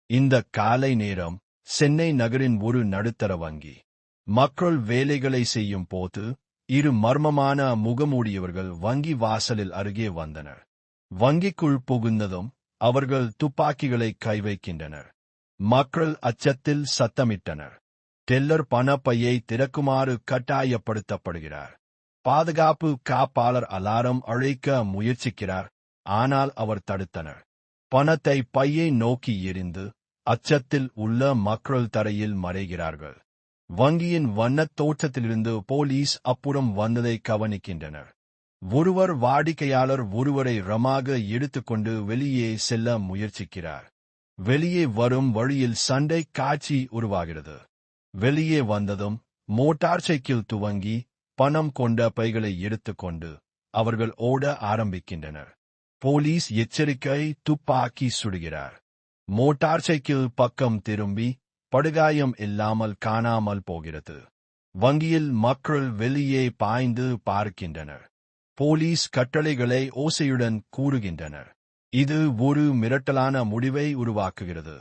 இந்த காலை நேரம் சென்னை நகரின் ஒரு நடுத்தர வங்கி. மக்கள் வேலைகளை செய்யும் போது இரு மர்மமான முகமூடியவர்கள் வங்கி வாசலில் அருகே வந்தனர். வங்கிக்குள் புகுந்ததும் அவர்கள் துப்பாக்கிகளை கைவைக்கின்றனர். மக்கள் அச்சத்தில் சத்தமிட்டனர். டெல்லர் பணப்பையை திறக்குமாறு கட்டாயப்படுத்தப்படுகிறார். பாதுகாப்பு காப்பாளர் அலாரம் அழைக்க முயற்சிக்கிறார், ஆனால் அவர் தடுத்தனர். பணத்தை பையை நோக்கி எறிந்து அச்சத்தில் உள்ள மக்கள் தரையில் மறைகிறார்கள். வங்கியின் வண்ணத் தோற்றத்திலிருந்து போலீஸ் அப்புறம் வந்ததை கவனிக்கின்றனர். ஒருவர் வாடிக்கையாளர் ஒருவரை ரமாக எடுத்துக்கொண்டு வெளியே செல்ல முயற்சிக்கிறார். வெளியே வரும் வழியில் சண்டை காட்சி உருவாகிறது. வெளியே வந்ததும் மோட்டார் சைக்கிள் துவங்கி பணம் கொண்ட பைகளை எடுத்துக்கொண்டு அவர்கள் ஓட ஆரம்பிக்கின்றனர். போலீஸ் எச்சரிக்கை துப்பாக்கி சுடுகிறார். மோட்டார் சைக்கிள் பக்கம் திரும்பி படுகாயம் இல்லாமல் காணாமல் போகிறது. வங்கியில் மக்கள் வெளியே பாய்ந்து பார்க்கின்றனர். போலீஸ் கட்டளைகளை ஓசையுடன் கூறுகின்றனர். இது ஒரு மிரட்டலான முடிவை உருவாக்குகிறது.